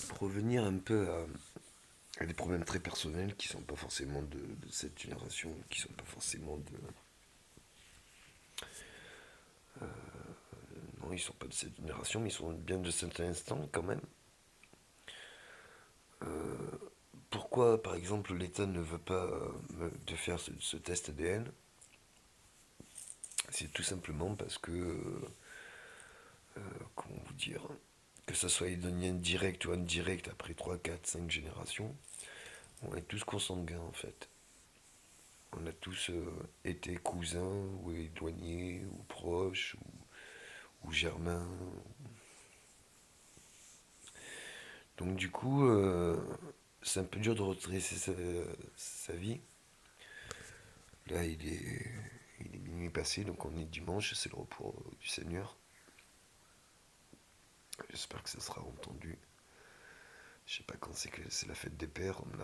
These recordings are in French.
pour revenir un peu à des problèmes très personnels qui sont pas forcément de cette génération, qui sont pas forcément de... Non, ils sont pas de cette génération, mais ils sont bien de cet instant quand même. Pourquoi, par exemple, l'État ne veut pas de faire ce test ADN? C'est tout simplement parce que, comment vous dire, que ça soit d'un lien direct ou indirect après 3, 4, 5 générations, on est tous consanguins en fait. On a tous été cousins ou éloignés ou proches ou germains. Donc du coup, c'est un peu dur de retracer sa vie. Là, il est minuit passé, donc on est dimanche, c'est le repos du Seigneur. J'espère que ça sera entendu. Je sais pas quand c'est que c'est la fête des pères, on me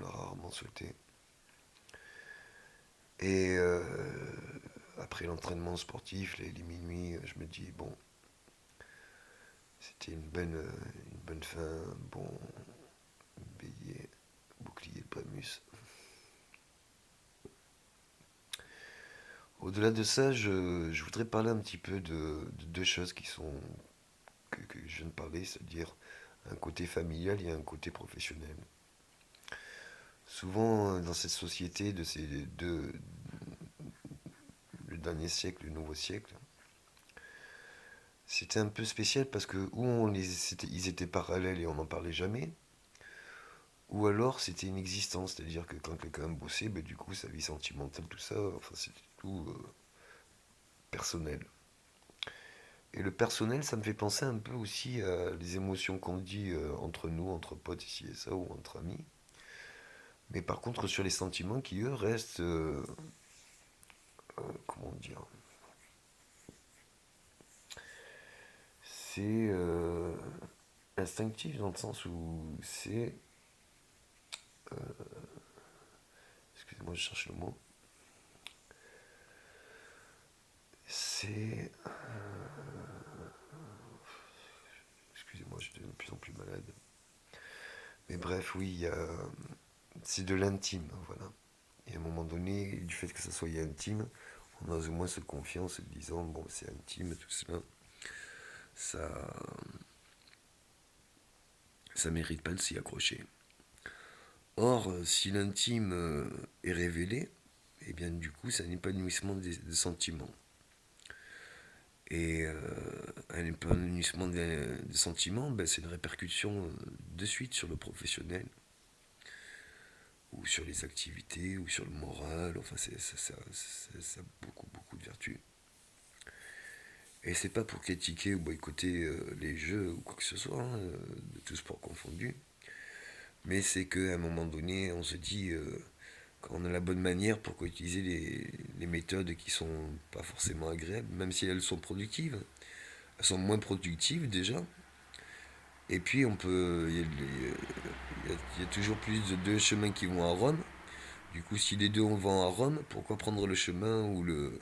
l'a rarement souhaité. Et après l'entraînement sportif, les minuit, je me dis, bon, c'était une bonne fin, bon bélier, bouclier de Brêmus. Au-delà de ça, je voudrais parler un petit peu de deux choses que je viens de parler, c'est-à-dire un côté familial et un côté professionnel. Souvent, dans cette société de ces deux, le dernier siècle, le nouveau siècle, c'était un peu spécial parce que ils étaient parallèles et on n'en parlait jamais, ou alors c'était une existence, c'est-à-dire que quand quelqu'un bossait, ben, du coup sa vie sentimentale, tout ça, enfin c'était tout personnel. Et le personnel, ça me fait penser un peu aussi à les émotions qu'on dit entre nous, entre potes ici et ça, ou entre amis. Mais par contre, sur les sentiments qui, eux, restent, comment dire, c'est instinctif dans le sens où c'est, excusez-moi, je cherche le mot, c'est, excusez-moi, je deviens de plus en plus malade. Mais bref, oui, c'est de l'intime, voilà. Et à un moment donné, du fait que ça soit intime, on a au moins se confier en se disant, bon, c'est intime, tout cela, ça, ça mérite pas de s'y accrocher. Or, si l'intime est révélé, et bien du coup, c'est un épanouissement des sentiments. Et un épanouissement des sentiments, ben, c'est une répercussion de suite sur le professionnel, ou sur les activités, ou sur le moral, enfin, ça a beaucoup, beaucoup de vertus. Et c'est pas pour critiquer ou boycotter les jeux ou quoi que ce soit, hein, de tout sport confondu, mais c'est qu'à un moment donné, on se dit, quand on a la bonne manière, pourquoi utiliser les méthodes qui sont pas forcément agréables, même si elles sont productives. Elles sont moins productives déjà. Et puis on peut, il y a toujours plus de deux chemins qui vont à Rome. Du coup, si les deux vont à Rome, pourquoi prendre le chemin ou le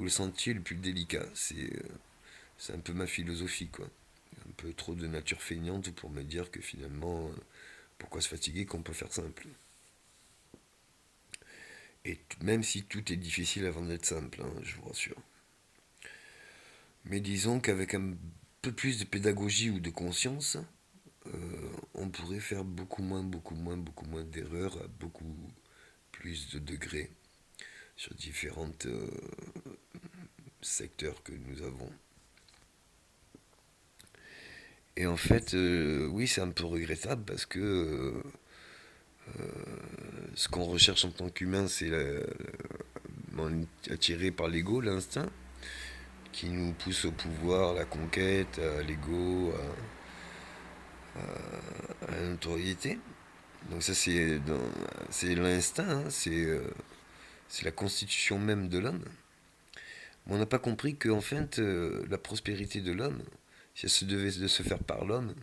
sentier le plus délicat? C'est un peu ma philosophie, quoi. Un peu trop de nature feignante pour me dire que finalement, pourquoi se fatiguer qu'on peut faire simple. Et même si tout est difficile avant d'être simple, hein, je vous rassure. Mais disons qu'avec un peu plus de pédagogie ou de conscience, on pourrait faire beaucoup moins d'erreurs à beaucoup plus de degrés sur différents secteurs que nous avons. Et en fait, oui, c'est un peu regrettable parce que ce qu'on recherche en tant qu'humain, c'est attiré par l'ego, l'instinct, qui nous pousse au pouvoir, à la conquête, à l'ego, à la notoriété. Donc ça, c'est l'instinct, hein, c'est la constitution même de l'homme. Mais on n'a pas compris qu'en fait, la prospérité de l'homme, si elle se devait de se faire par l'homme,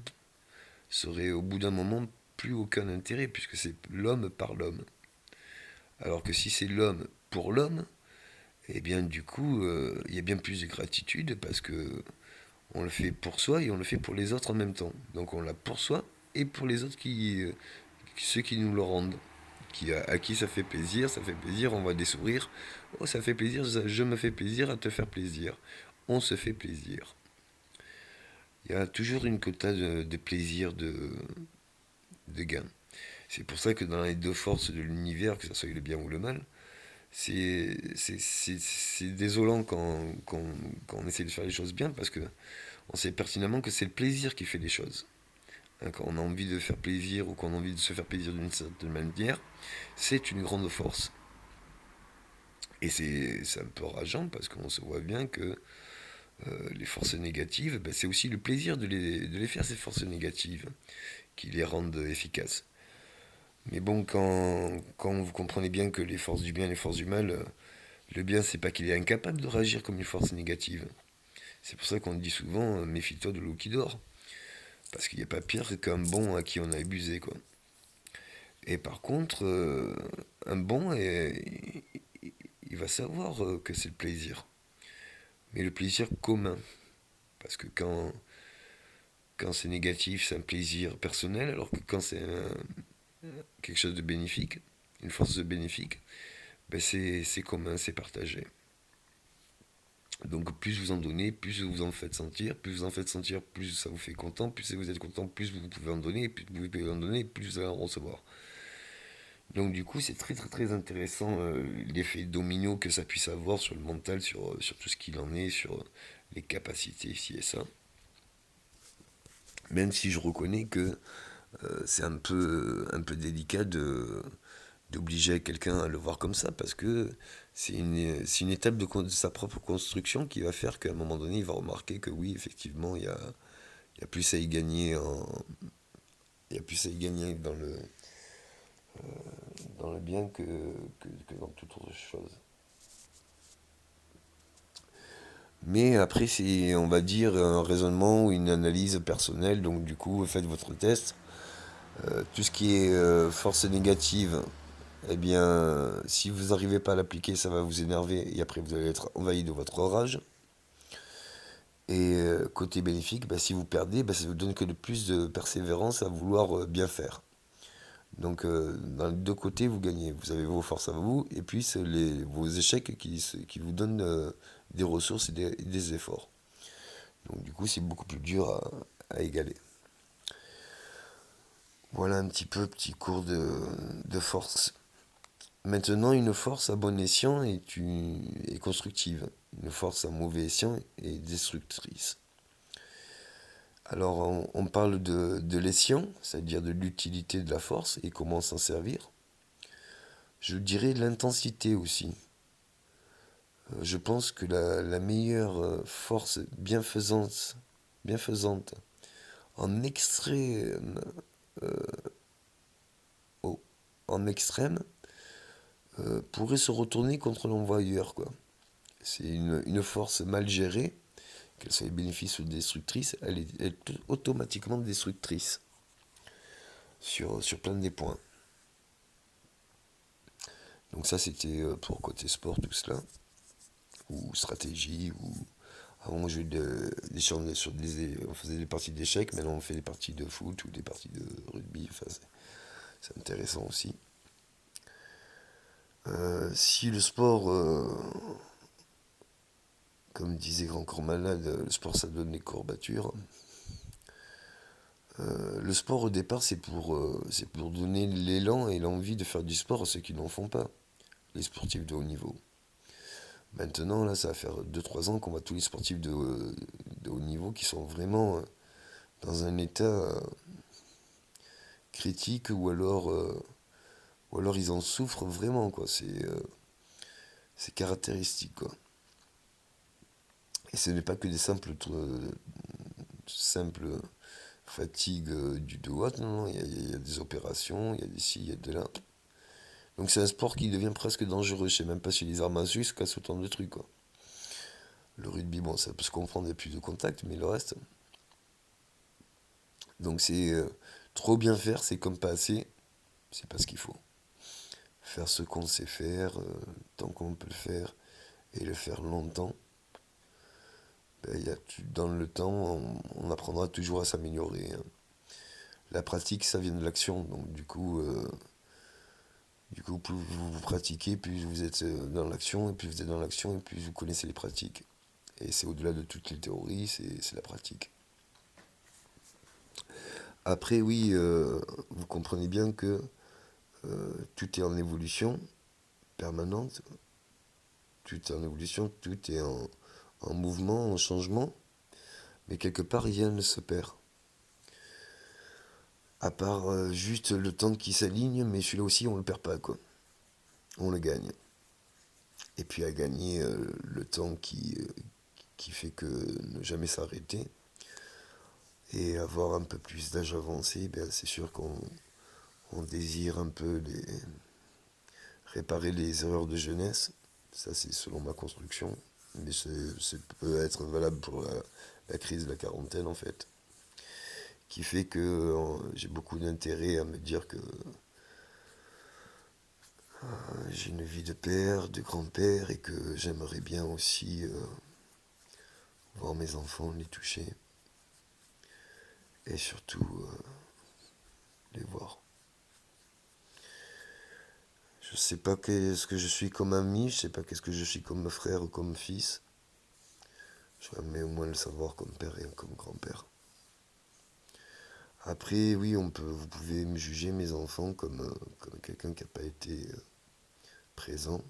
serait au bout d'un moment plus aucun intérêt, puisque c'est l'homme par l'homme. Alors que si c'est l'homme pour l'homme, eh bien du coup, il y a bien plus de gratitude, parce que On le fait pour soi et on le fait pour les autres en même temps. Donc on l'a pour soi et pour les autres ceux qui nous le rendent. À qui ça fait plaisir, on voit des sourires. Oh, ça fait plaisir, je me fais plaisir à te faire plaisir. On se fait plaisir. Il y a toujours une quota de plaisir, de gain. C'est pour ça que dans les deux forces de l'univers, que ce soit le bien ou le mal, c'est désolant quand on essaie de faire les choses bien parce que on sait pertinemment que c'est le plaisir qui fait les choses. Hein, quand on a envie de faire plaisir ou qu'on a envie de se faire plaisir d'une certaine manière, c'est une grande force. Et c'est un peu rageant parce qu'on se voit bien que les forces négatives, ben, c'est aussi le plaisir de les faire, ces forces négatives, qui les rendent efficaces. Mais bon, quand vous comprenez bien que les forces du bien et les forces du mal, le bien, c'est pas qu'il est incapable de réagir comme une force négative. C'est pour ça qu'on dit souvent, méfie-toi de l'eau qui dort. Parce qu'il n'y a pas pire qu'un bon à qui on a abusé, quoi. Et par contre, un bon, il va savoir que c'est le plaisir. Mais le plaisir commun. Parce que quand c'est négatif, c'est un plaisir personnel, alors que quand c'est quelque chose de bénéfique, une force bénéfique, ben c'est commun, c'est partagé. Donc plus vous en donnez, plus vous en faites sentir, plus vous en faites sentir, plus ça vous fait content, plus vous êtes content, plus vous pouvez en donner, plus vous pouvez en donner, plus vous allez en recevoir. Donc du coup c'est très très très intéressant l'effet domino que ça puisse avoir sur le mental, sur tout ce qu'il en est, sur les capacités, ci et ça. Même si je reconnais que c'est un peu délicat d'obliger quelqu'un à le voir comme ça, parce que c'est une étape de sa propre construction qui va faire qu'à un moment donné, il va remarquer que oui, effectivement, il y a plus à y gagner il y a plus à y gagner dans le bien que dans toute autre chose. Mais après, c'est, on va dire, un raisonnement ou une analyse personnelle, donc du coup, faites votre test. Tout ce qui est force négative, eh bien, si vous n'arrivez pas à l'appliquer, ça va vous énerver et après vous allez être envahi de votre rage. Et côté bénéfique, bah, si vous perdez, bah, ça vous donne que de plus de persévérance à vouloir bien faire. Donc, dans les deux côtés, vous gagnez. Vous avez vos forces à vous et puis c'est vos échecs qui vous donnent des ressources et des efforts. Donc, du coup, c'est beaucoup plus dur à égaler. Voilà un petit peu petit cours de force. Maintenant, une force à bon escient est constructive. Une force à mauvais escient est destructrice. Alors, on parle de l'escient, c'est-à-dire de l'utilité de la force et comment s'en servir. Je dirais l'intensité aussi. Je pense que la meilleure force bienfaisante en extrême, en extrême pourrait se retourner contre l'envoyeur, quoi. C'est une force mal gérée, qu'elle soit bénéfice ou destructrice, elle est automatiquement destructrice sur plein des points. Donc ça, c'était pour côté sport, tout cela, ou stratégie, ou avant on jouait on faisait des parties d'échecs, maintenant on fait des parties de foot ou des parties de rugby, enfin, c'est intéressant aussi. Si le sport, comme disait Grand Corps Malade, le sport ça donne les courbatures. Le sport au départ c'est pour donner l'élan et l'envie de faire du sport à ceux qui n'en font pas, les sportifs de haut niveau. Maintenant là ça va faire 2 3 ans qu'on voit tous les sportifs de haut niveau qui sont vraiment dans un état critique ou alors ils en souffrent vraiment quoi. C'est caractéristique quoi. Et ce n'est pas que des simples fatigues du dos, non, non, il y a des opérations, il y a des ci, il y a de là. Donc c'est un sport qui devient presque dangereux. Je sais même pas si les arts martiaux se cassent autant de trucs quoi. Le rugby, bon, ça peut se comprendre, il y a plus de contact, mais le reste. Donc c'est trop bien faire, c'est comme pas assez, c'est pas ce qu'il faut. Faire ce qu'on sait faire, tant qu'on peut le faire, et le faire longtemps. Ben, dans le temps, on apprendra toujours à s'améliorer, hein. La pratique, ça vient de l'action, donc plus vous pratiquez, plus vous êtes dans l'action, et plus vous êtes dans l'action, et plus vous connaissez les pratiques. Et c'est au-delà de toutes les théories, c'est la pratique. Après, oui, vous comprenez bien que tout est en évolution permanente, tout est en évolution, tout est en mouvement, en changement, mais quelque part, rien ne se perd. À part juste le temps qui s'aligne, mais celui-là aussi, on le perd pas, quoi. On le gagne. Et puis à gagner le temps qui fait que ne jamais s'arrêter et avoir un peu plus d'âge avancé, ben c'est sûr qu'on désire un peu réparer les erreurs de jeunesse. Ça, c'est selon ma construction. Mais c'est peut être valable pour la crise de la quarantaine, en fait. Qui fait que j'ai beaucoup d'intérêt à me dire que j'ai une vie de père, de grand-père, et que j'aimerais bien aussi voir mes enfants, les toucher, et surtout les voir. Je sais pas qu'est-ce que je suis comme ami, je sais pas qu'est-ce que je suis comme frère ou comme fils. J'aimerais au moins le savoir comme père et comme grand-père. Après, oui, vous pouvez me juger mes enfants comme quelqu'un qui n'a pas été présent.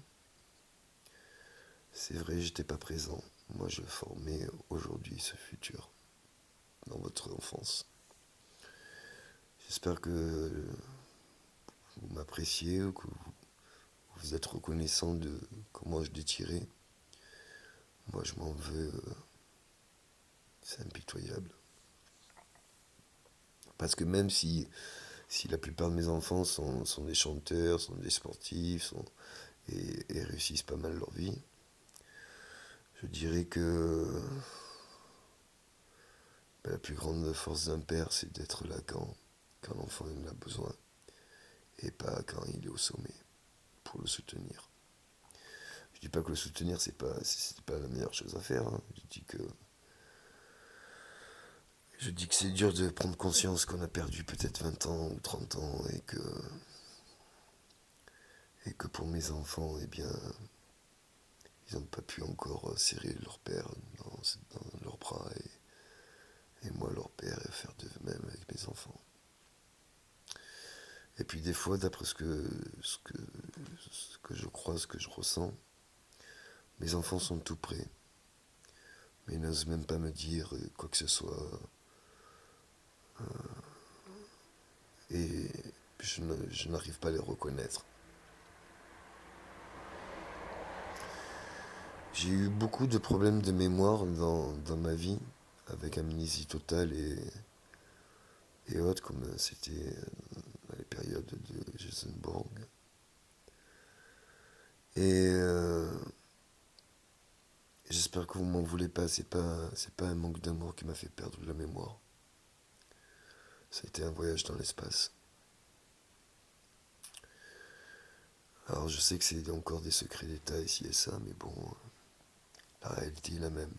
C'est vrai, j'étais pas présent. Moi, je formais aujourd'hui ce futur dans votre enfance. J'espère que vous m'appréciez ou que vous êtes reconnaissant de comment je l'ai tiré. Moi, je m'en veux. C'est impitoyable. Parce que même si la plupart de mes enfants sont des chanteurs, sont des sportifs, et réussissent pas mal leur vie, je dirais que la plus grande force d'un père, c'est d'être là quand l'enfant en a besoin, et pas quand il est au sommet, pour le soutenir. Je dis pas que le soutenir, c'est pas la meilleure chose à faire, hein. Je dis que c'est dur de prendre conscience qu'on a perdu peut-être 20 ans ou 30 ans et que pour mes enfants, eh bien, ils n'ont pas pu encore serrer leur père dans leurs bras et moi leur père et faire de même avec mes enfants. Et puis des fois, d'après ce que je crois, ce que je ressens, mes enfants sont tout prêts, mais ils n'osent même pas me dire quoi que ce soit. Et je n'arrive pas à les reconnaître. J'ai eu beaucoup de problèmes de mémoire dans ma vie, avec amnésie totale et autres, comme c'était à les périodes de Jason Bourne. Et j'espère que vous m'en voulez pas, c'est pas un manque d'amour qui m'a fait perdre la mémoire. Ça a été un voyage dans l'espace. Alors je sais que c'est encore des secrets d'État ici et ça, mais bon, la réalité est la même.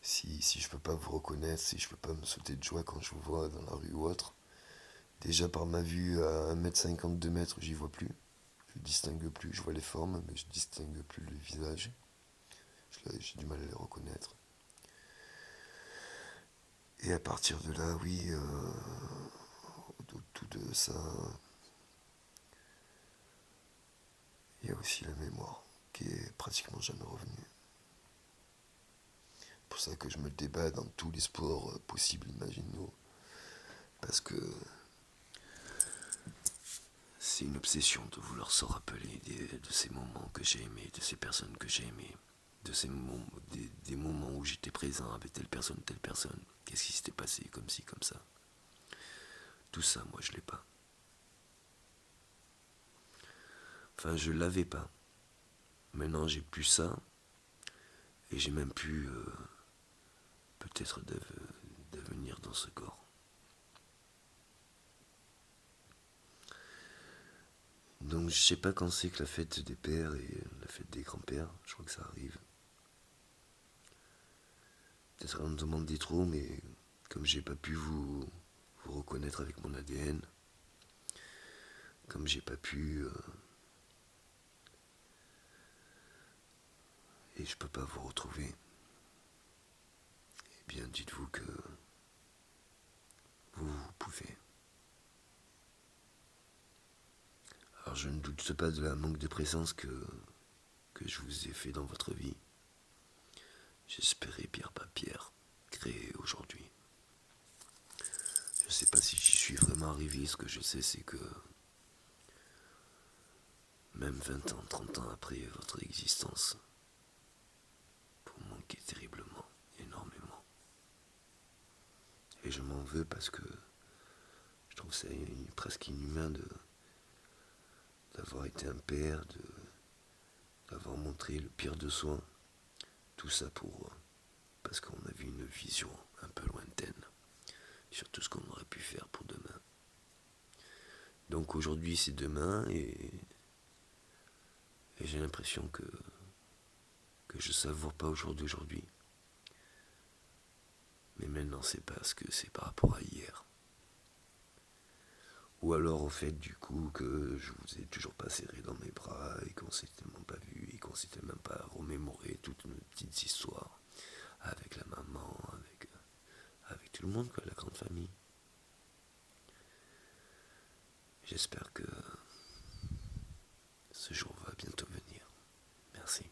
Si je peux pas vous reconnaître, si je peux pas me sauter de joie quand je vous vois dans la rue ou autre, déjà par ma vue à 1,50 m, 2 mètres, j'y vois plus. Je distingue plus, je vois les formes, mais je distingue plus le visage. J'ai du mal à les reconnaître. Et à partir de là, oui, tout de ça, il y a aussi la mémoire, qui est pratiquement jamais revenue. C'est pour ça que je me débat dans tous les sports possibles, imaginez-nous. Parce que c'est une obsession de vouloir se rappeler de ces moments que j'ai aimés, de ces personnes que j'ai aimées, de ces moments, des moments où j'étais présent avec telle personne, telle personne. Qu'est-ce qui s'était passé, comme ci, comme ça. Tout ça, moi, je l'ai pas. Enfin, je l'avais pas. Maintenant, j'ai plus ça. Et j'ai même pu peut-être devenir dans ce corps. Donc je sais pas quand c'est que la fête des pères et la fête des grands-pères, je crois que ça arrive. peut-être en demander trop, mais comme j'ai pas pu vous reconnaître avec mon ADN, comme j'ai pas pu et je peux pas vous retrouver, eh bien dites-vous que vous pouvez. Alors je ne doute pas de la manque de présence que je vous ai fait dans votre vie. J'espérais pierre par pierre créer aujourd'hui. Je ne sais pas si j'y suis vraiment arrivé. Ce que je sais, c'est que même 20 ans, 30 ans après votre existence, vous manquez terriblement, énormément. Et je m'en veux parce que je trouve ça presque inhumain d'avoir été un père, d'avoir montré le pire de soi. Tout ça parce qu'on avait une vision un peu lointaine sur tout ce qu'on aurait pu faire pour demain. Donc aujourd'hui c'est demain et j'ai l'impression que je savoure pas au jour d'aujourd'hui. Mais maintenant c'est parce que c'est par rapport à hier. Ou alors au fait du coup que je vous ai toujours pas serré dans mes bras et qu'on s'était même pas vu et qu'on s'était même pas remémoré toutes nos petites histoires avec la maman, avec tout le monde, quoi, la grande famille. J'espère que ce jour va bientôt venir. Merci.